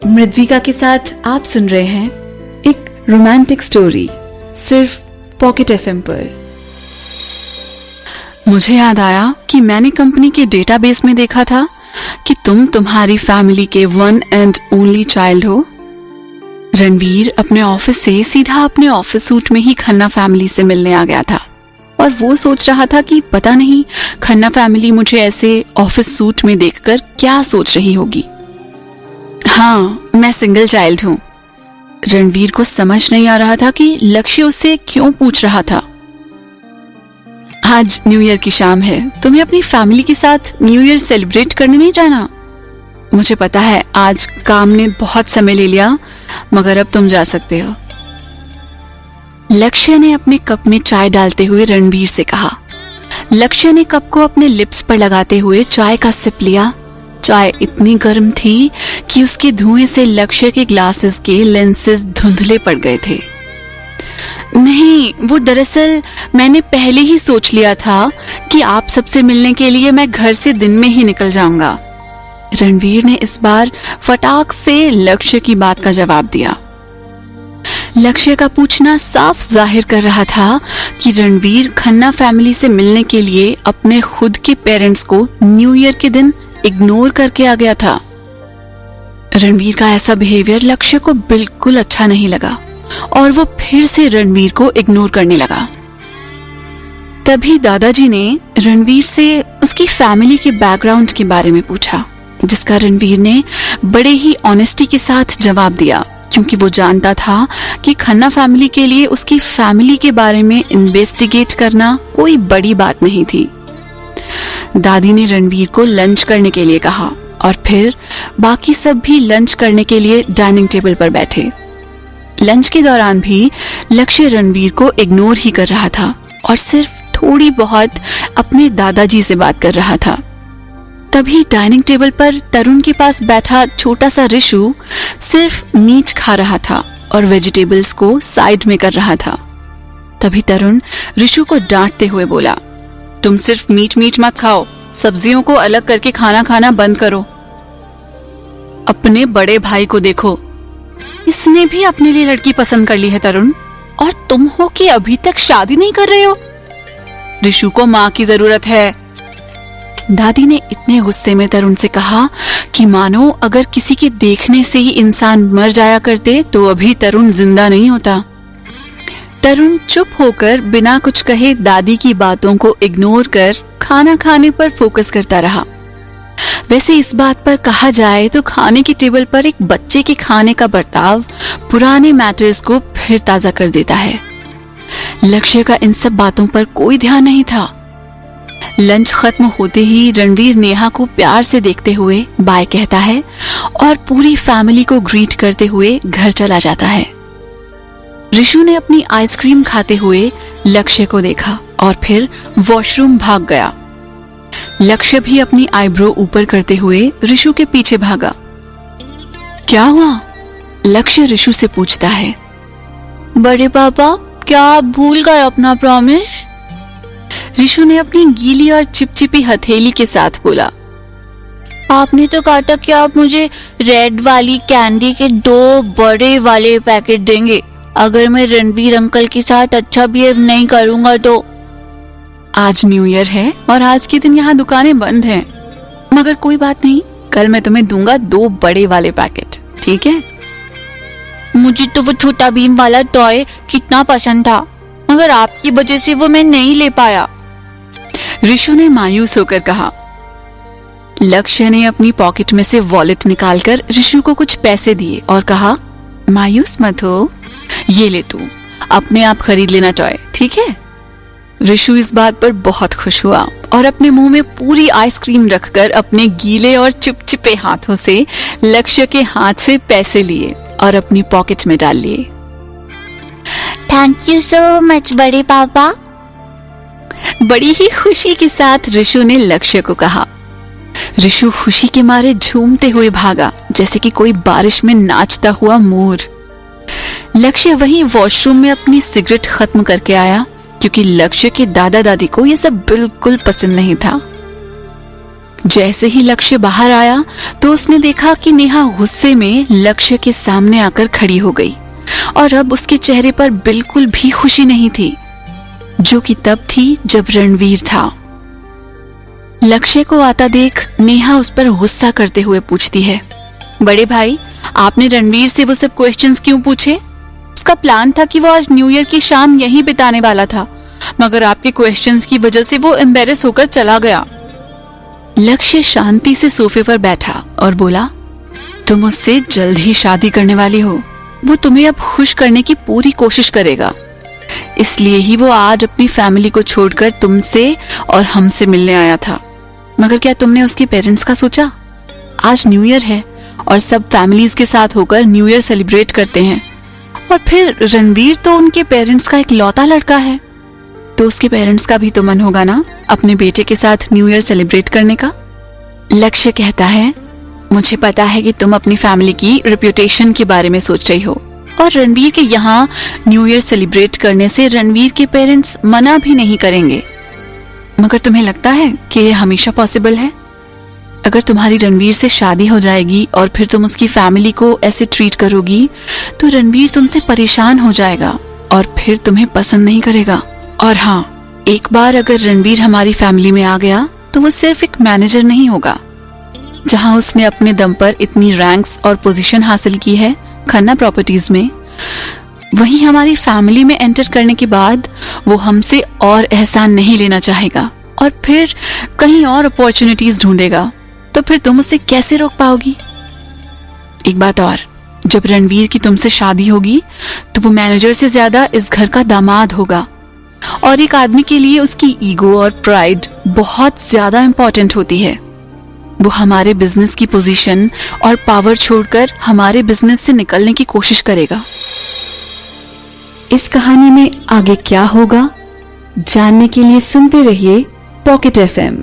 मृद्विका के साथ आप सुन रहे हैं एक रोमांटिक स्टोरी सिर्फ पॉकेट एफएम पर। मुझे याद आया कि मैंने कंपनी के डेटाबेस में देखा था कि तुम तुम्हारी फैमिली के वन एंड ओनली चाइल्ड हो। रणवीर अपने ऑफिस से सीधा अपने ऑफिस सूट में ही खन्ना फैमिली से मिलने आ गया था और वो सोच रहा था कि पता नहीं खन्ना फैमिली मुझे ऐसे ऑफिस सूट में देखकर क्या सोच रही होगी। हाँ, मैं सिंगल चाइल्ड हूँ। रणवीर को समझ नहीं आ रहा था कि लक्ष्य उससे क्यों पूछ रहा था। आज न्यू ईयर की शाम है, तुम्हें अपनी फैमिली के साथ न्यू ईयर सेलिब्रेट करने नहीं जाना? मुझे पता है आज काम ने बहुत समय ले लिया, मगर अब तुम जा सकते हो। लक्ष्य ने अपने कप में चाय डालते हुए रणवीर से कहा। लक्ष्य ने कप को अपने लिप्स पर लगाते हुए चाय का सिप लिया। चाय इतनी गर्म थी कि उसके धुएं से लक्ष्य के ग्लासेस के लेंसेज धुंधले पड़ गए थे। नहीं, वो दरअसल मैंने पहले ही सोच लिया था कि आप सबसे मिलने के लिए मैं घर से दिन में ही निकल जाऊंगा। रणवीर ने इस बार फटाक से लक्ष्य की बात का जवाब दिया। लक्ष्य का पूछना साफ जाहिर कर रहा था कि रणवीर खन्ना फैमिली से मिलने के लिए अपने खुद के पेरेंट्स को न्यू ईयर के दिन इग्नोर करके आ गया था। रणवीर का ऐसा बिहेवियर लक्ष्य को बिल्कुल अच्छा नहीं लगा और वो फिर से रणवीर को इग्नोर करने लगा। तभी दादाजी ने रणवीर से उसकी फैमिली के बैकग्राउंड के बारे में पूछा, जिसका रणवीर ने बड़े ही ऑनेस्टी के साथ जवाब दिया, क्योंकि वो जानता था कि खन्ना फैमिली के लिए उसकी फैमिली के बारे में इन्वेस्टिगेट करना कोई बड़ी बात नहीं थी। दादी ने रणवीर को लंच करने के लिए कहा और फिर बाकी सब भी लंच करने के लिए डाइनिंग टेबल पर बैठे। लंच के दौरान भी लक्ष्य रणवीर को इग्नोर ही कर रहा था और सिर्फ थोड़ी बहुत अपने दादाजी से बात कर रहा था। तभी डाइनिंग टेबल पर तरुण के पास बैठा छोटा सा ऋषु सिर्फ मीट खा रहा था और वेजिटेबल्स को साइड में कर रहा था। तभी तरुण ऋषु को डांटते हुए बोला, तुम सिर्फ मीट मत खाओ, सब्जियों को अलग करके खाना खाना बंद करो। अपने बड़े भाई को देखो, इसने भी अपने लिए लड़की पसंद कर ली है तरुण, और तुम हो कि अभी तक शादी नहीं कर रहे हो। ऋषु को माँ की जरूरत है। दादी ने इतने गुस्से में तरुण से कहा कि मानो अगर किसी के देखने से ही इंसान मर जाया करते तो अभी तरुण जिंदा नहीं होता। तरुण चुप होकर बिना कुछ कहे दादी की बातों को इग्नोर कर खाना खाने पर फोकस करता रहा। वैसे इस बात पर कहा जाए तो खाने की टेबल पर एक बच्चे के खाने का बर्ताव पुराने मैटर्स को फिर ताजा कर देता है। लक्ष्य का इन सब बातों पर कोई ध्यान नहीं था। लंच खत्म होते ही रणवीर नेहा को प्यार से देखते हुए बाय कहता है और पूरी फैमिली को ग्रीट करते हुए घर चला जाता है। ऋषु ने अपनी आइसक्रीम खाते हुए लक्ष्य को देखा और फिर वॉशरूम भाग गया। लक्ष्य भी अपनी आईब्रो ऊपर करते हुए ऋषु के पीछे भागा। क्या हुआ? लक्ष्य ऋषु से पूछता है। बड़े पापा, क्या आप भूल गए अपना प्रॉमिस? ऋषु ने अपनी गीली और चिपचिपी हथेली के साथ बोला। आपने तो कहा था कि आप मुझे रेड वाली कैंडी के 2 बड़े वाले पैकेट देंगे अगर मैं रणवीर अंकल के साथ अच्छा बिहेव नहीं करूंगा तो। आज न्यू ईयर है और आज के दिन यहाँ दुकानें बंद हैं, मगर कोई बात नहीं, कल मैं तुम्हें दूंगा 2 बड़े वाले पैकेट, ठीक है? मुझे तो वो छोटा भीम वाला टॉय कितना पसंद था, मगर आपकी वजह से वो मैं नहीं ले पाया, ऋषु ने मायूस होकर कहा। लक्ष्य ने अपनी पॉकेट में से वॉलेट निकालकर ऋषु को कुछ पैसे दिए और कहा, मायूस मत हो, ये ले तू, अपने आप खरीद लेना टॉय, ठीक है? ऋषु इस बात पर बहुत खुश हुआ और अपने मुंह में पूरी आइसक्रीम रखकर अपने गीले और चिपचिपे हाथों से लक्ष्य के हाथ से पैसे लिए और अपनी पॉकेट में डाल लिए। थैंक यू सो मच बड़े पापा, बड़ी ही खुशी के साथ ऋषु ने लक्ष्य को कहा। ऋषु खुशी के मारे झूमते हुए भागा जैसे कि कोई बारिश में नाचता हुआ मोर। लक्ष्य वहीं वॉशरूम में अपनी सिगरेट खत्म करके आया, क्योंकि लक्ष्य के दादा दादी को यह सब बिल्कुल पसंद नहीं था। जैसे ही लक्ष्य बाहर आया तो उसने देखा कि नेहा गुस्से में लक्ष्य के सामने आकर खड़ी हो गई और अब उसके चेहरे पर बिल्कुल भी खुशी नहीं थी, जो कि तब थी जब रणवीर था। लक्ष्य को आता देख नेहा उस पर गुस्सा करते हुए पूछती है, बड़े भाई, आपने रणवीर से वो सब क्वेश्चंस क्यों पूछे? उसका प्लान था कि वो आज न्यू ईयर की शाम यहीं बिताने वाला था, मगर आपके क्वेश्चंस की वजह से वो एम्बेरस होकर चला गया। लक्ष्य शांति से सोफे पर बैठा और बोला, तुम उससे जल्द ही शादी करने वाली हो। वो तुम्हें अब खुश करने की पूरी कोशिश करेगा, इसलिए ही वो आज अपनी फैमिली को छोड़कर तुमसे और हमसे मिलने आया था। मगर क्या तुमने उसके पेरेंट्स का सोचा? आज न्यू ईयर है और सब फैमिलीज के साथ होकर न्यू ईयर सेलिब्रेट करते हैं, और फिर रणवीर तो उनके पेरेंट्स का इकलौता लड़का है, तो उसके पेरेंट्स का भी तो मन होगा ना अपने बेटे के साथ न्यू ईयर सेलिब्रेट करने का। लक्ष्य कहता है, मुझे पता है कि तुम अपनी फैमिली की रेपुटेशन के बारे में सोच रही हो, और रणवीर के यहाँ न्यू ईयर सेलिब्रेट करने से रणवीर के पेरेंट्स मना भी नहीं करेंगे। मगर तुम्हें लगता है कि यह हमेशा पॉसिबल है? अगर तुम्हारी रणवीर से शादी हो जाएगी और फिर तुम उसकी फैमिली को ऐसे ट्रीट करोगी तो रणवीर तुमसे परेशान हो जाएगा और फिर तुम्हें पसंद नहीं करेगा। और हाँ, एक बार अगर रणवीर हमारी फैमिली में आ गया तो वो सिर्फ एक मैनेजर नहीं होगा। जहां उसने अपने दम पर इतनी रैंक्स और पोजीशन हासिल की है खन्ना प्रॉपर्टीज में, वहीं हमारी फैमिली में एंटर करने के बाद वो हमसे और एहसान नहीं लेना चाहेगा और फिर कहीं और अपॉर्चुनिटीज ढूंढेगा। तो फिर तुम उसे कैसे रोक पाओगी? एक बात और, जब रणवीर की तुमसे शादी होगी तो वो मैनेजर से ज्यादा इस घर का दामाद होगा, और एक आदमी के लिए उसकी ईगो और प्राइड बहुत ज्यादा इंपॉर्टेंट होती है। वो हमारे बिजनेस की पोजीशन और पावर छोड़कर हमारे बिजनेस से निकलने की कोशिश करेगा। इस कहानी में आगे क्या होगा जानने के लिए सुनते रहिए पॉकेट FM।